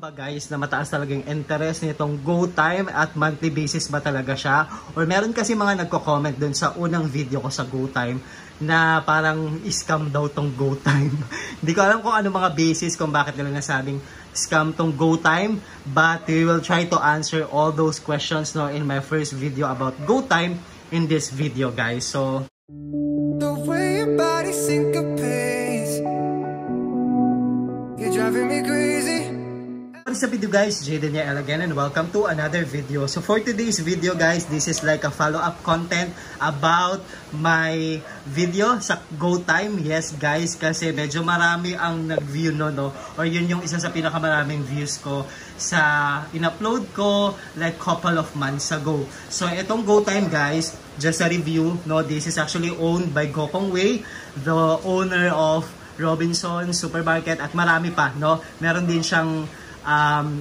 ba guys na mataas talaga yung interest nitong GoTime at monthly basis ba talaga siya? Or meron kasi mga nagko-comment dun sa unang video ko sa GoTime na parang scam daw tong GoTime. Hindi ko alam kung ano mga basis kung bakit nila nasabing scam tong GoTime, but we will try to answer all those questions in my first video about GoTime in this video guys. So the way your body syncopates, you're driving me crazy. What's up video guys, Jayden Yael again and welcome to another video. So for today's video guys, this is like a follow-up content about my video sa GoTime. Yes guys, kasi medyo marami ang nag-view or yun yung isa sa pinakamaraming views ko sa in-upload ko like couple of months ago. So itong GoTime guys, just a review, this is actually owned by Gokong Wei, the owner of Robinson Supermarket at marami pa, meron din siyang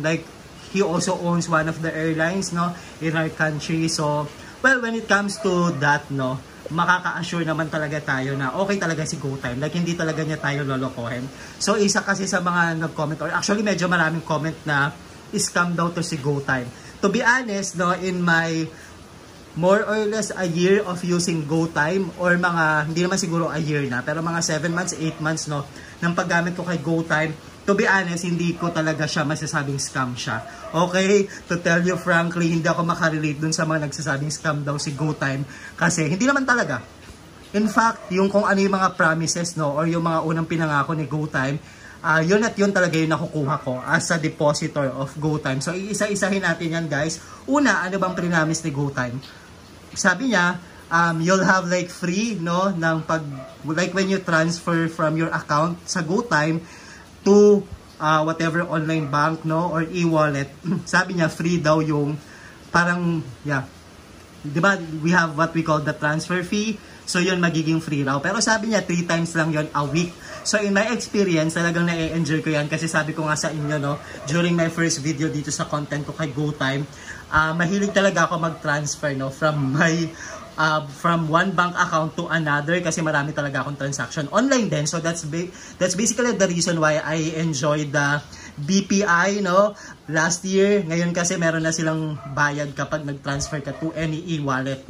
like he also owns one of the airlines in our country. So well, when it comes to that makaka-assure naman talaga tayo na okay talaga si GoTime, like hindi talaga niya tayo lolokohin. So isa kasi sa mga nag-comment, or actually medyo maraming comment na scam daw to si GoTime. To be honest, in my more or less a year of using GoTime, or mga hindi naman siguro a year na, pero mga 7 months, 8 months ng paggamit ko kay GoTime, to be honest, hindi ko talaga siya masasabing scam siya. Okay? To tell you frankly, hindi ako makarelate dun sa mga nagsasabing scam daw si GoTime. Kasi hindi naman talaga. In fact, yung kung ano yung mga promises, or yung mga unang pinangako ni GoTime, yun at yun talaga yung nakukuha ko as a depositor of GoTime. So, iisa-isahin natin yan guys. Una, ano bang prinamis ni GoTime? Sabi niya, you'll have like free, ng like when you transfer from your account sa GoTime to whatever online bank or e-wallet, sabi niya free daw yung parang diba we have what we call the transfer fee, so yun magiging free raw, pero sabi niya 3 times lang yun a week. So in my experience talagang na-enjoy ko yan kasi sabi ko nga sa inyo during my first video dito sa content ko kay GoTime, mahilig talaga ako mag-transfer from my from one bank account to another kasi marami talaga akong transaction online din. So that's basically the reason why I enjoyed the BPI last year. Ngayon kasi meron na silang bayad kapag nag-transfer ka to any e-wallet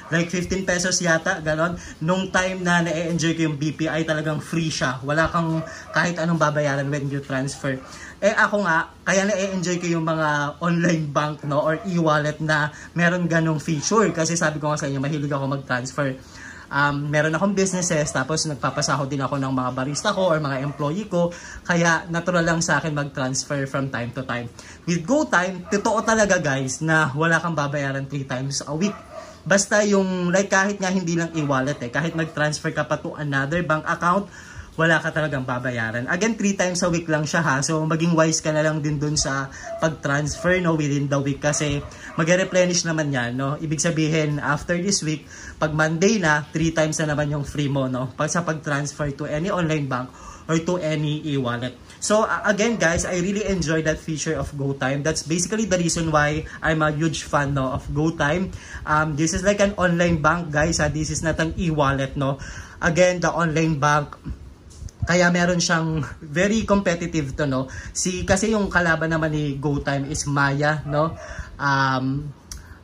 like 15 pesos yata, ganon. Nung time na na-enjoy ko yung BPI, talagang free siya, wala kang kahit anong babayaran when you transfer. Ako nga, kaya na-enjoy ko yung mga online bank or e-wallet na meron ganong feature kasi sabi ko nga sa inyo, mahilig ako mag-transfer. Meron akong businesses, tapos nagpapasahod din ako ng mga barista ko or mga employee ko, kaya natural lang sa akin mag-transfer from time to time. With GoTime, totoo talaga guys na wala kang babayaran 3 times a week. Basta yung like kahit nga hindi lang e-wallet kahit mag-transfer ka pa to another bank account, wala ka talagang babayaran. Again, 3 times a week lang siya so maging wise ka na lang din dun sa pag-transfer within the week kasi mag-replenish naman yan Ibig sabihin, after this week, pag Monday na, 3 times na naman yung free mo pag sa pag-transfer to any online bank or to any e-wallet. So again guys, I really enjoy that feature of GoTime. That's basically the reason why I'm a huge fan of GoTime. This is like an online bank guys, this is not an e-wallet Again, the online bank, kaya meron siyang very competitive kasi yung kalaban naman ni GoTime is Maya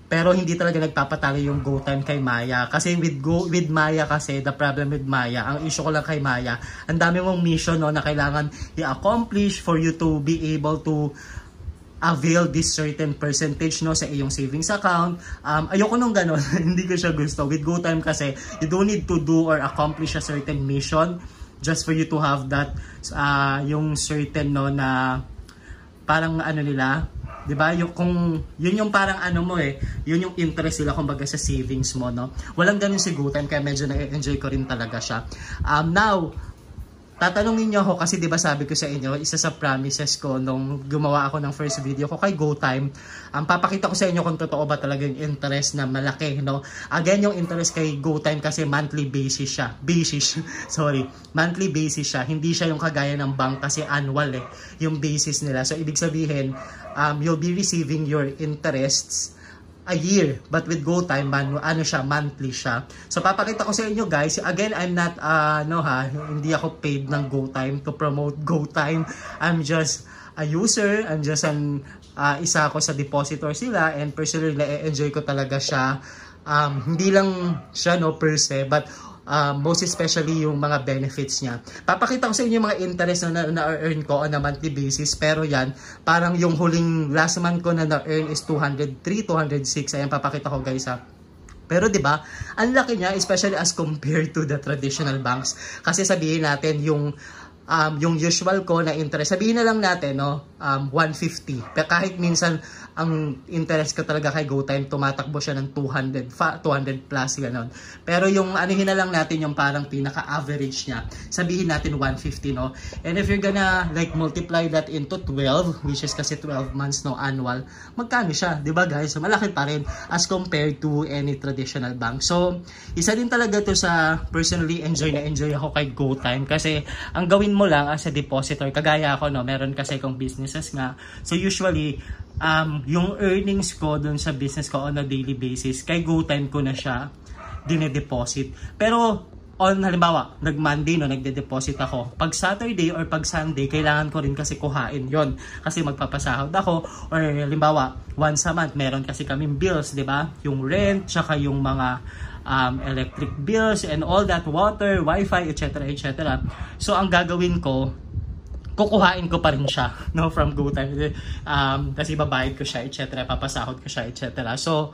pero hindi talaga nagpapatalo yung GoTime kay Maya kasi with Maya kasi, the problem with Maya, ang issue ko lang kay Maya, ang dami mong mission na kailangan i-accomplish for you to be able to avail this certain percentage sa iyong savings account. Ayoko nung ganon. Hindi ko siya gusto. With GoTime kasi, you don't need to do or accomplish a certain mission just for you to have that yung certain na parang nila, 'di ba? Yung kung yun yung parang yun yung interest nila kumbaga sa savings mo Walang ganun si GoTime kaya medyo na-enjoy ko rin talaga siya. Now tatanungin niyo ako kasi 'di ba sabi ko sa inyo, isa sa promises ko nung gumawa ako ng first video ko kay GoTime, papakita ko sa inyo kung totoo ba talaga yung interest na malaki Again, yung interest kay GoTime kasi monthly basis siya. Monthly basis siya. Hindi siya yung kagaya ng bank kasi annual yung basis nila. So ibig sabihin, you'll be receiving your interests a year, but with GoTime siya, monthly siya. So papakita ko sa inyo guys, again, I'm not hindi ako paid ng GoTime to promote GoTime. I'm just a user, and just isa ako sa depositor sila, and personally na-enjoy ko talaga siya. Hindi lang siya per se, but most especially yung mga benefits niya. Papakita ko sa inyo yung mga interest na na-earn ko on a monthly basis, pero yan, parang yung huling last month ko na na-earn is 203, 206. Ayan, papakita ko guys ha. Pero 'di ba, ang laki niya, especially as compared to the traditional banks. Kasi sabihin natin yung usual ko na interest, sabihin na lang natin 150. Pero kahit minsan ang interest ko talaga kay GoTime tumatakbo siya ng 200 plus gano'n. Pero yung anuhin na lang natin yung parang pinaka-average niya, sabihin natin 150 no. And if you're gonna like multiply that into 12, which is kasi 12 months annual, magkano siya, 'di ba guys? So malaki pa rin as compared to any traditional bank. So isa din talaga to sa personally enjoy ako kay GoTime, kasi ang gawin mo lang as a depositor, kagaya ako meron kasi akong businesses nga. So usually yung earnings ko dun sa business ko on a daily basis, kay GoTime ko na siya dine-deposit. Pero halimbawa, nag-Monday nagde-deposit ako. Pag Saturday or pag Sunday, kailangan ko rin kasi kuhain yon, kasi magpapasahod ako. Or halimbawa, once a month, meron kasi kaming bills, di ba? Yung rent, tsaka yung mga electric bills and all that, water, wifi, etc. etc. So ang gagawin ko, kukuhain ko pa rin siya from GoTime, kasi babayad ko siya, etc. papasahod ko siya, etc. So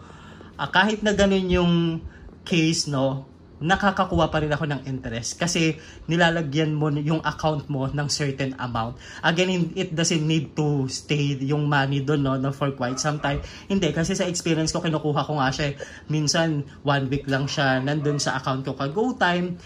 kahit na ganun yung case, nakakakuha pa rin ako ng interest, kasi nilalagyan mo yung account mo ng certain amount. Again, it doesn't need to stay yung money doon for quite some time. Hindi, kasi sa experience ko, kinukuha ko nga siya. Minsan 1 week lang siya nandun sa account ko kay GoTime,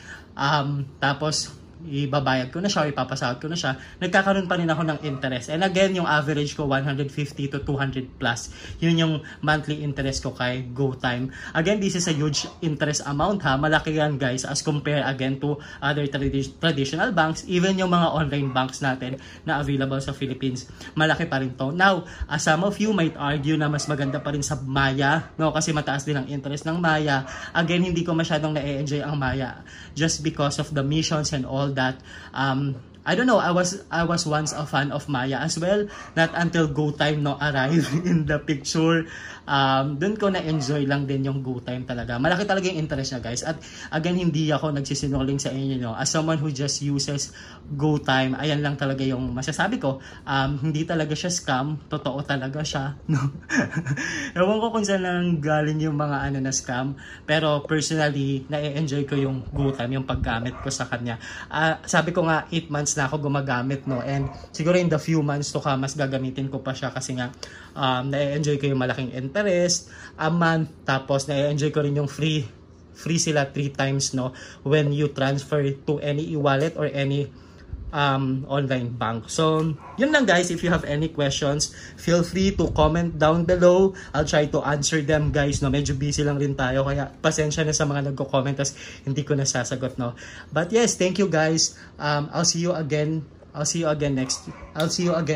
tapos ibabayad ko na siya, ipapasahod ko na siya, nagkakaroon pa rin ako ng interest. And again, yung average ko 150 to 200 plus. Yun yung monthly interest ko kay GoTime. Again, this is a huge interest amount ha. Malaki yan guys as compare again to other traditional banks, even yung mga online banks natin na available sa Philippines. Malaki pa rin to. Now, some of you might argue na mas maganda pa rin sa Maya, kasi mataas din ang interest ng Maya. Again, hindi ko masyadong na-enjoy ang Maya just because of the missions and all that. I don't know, I was once a fan of Maya as well, not until GoTime arrived in the picture. Doon ko na-enjoy lang din yung GoTime talaga. Malaki talaga yung interest niya guys. At again, hindi ako nagsisinungaling sa inyo, as someone who just uses GoTime, ayan lang talaga yung masasabi ko. Hindi talaga siya scam, totoo talaga siya, Ewan ko kung saan lang galing yung mga na scam, pero personally na-enjoy ko yung GoTime, yung paggamit ko sa kanya. Sabi ko nga 8 months na ako gumagamit, and siguro in the few months to come, mas gagamitin ko pa siya, kasi nga na-enjoy ko yung malaking interest a month, tapos na-enjoy ko rin yung free sila 3 times when you transfer to any e-wallet or any online bank. So yun lang guys. If you have any questions, feel free to comment down below. I'll try to answer them guys. Medyo busy lang rin tayo, kaya pasensya na sa mga nagko-comment tas hindi ko nasasagot But yes, thank you guys. I'll see you again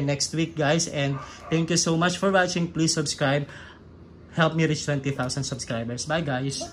next week guys, and thank you so much for watching. Please subscribe, help me reach 20,000 subscribers. Bye guys.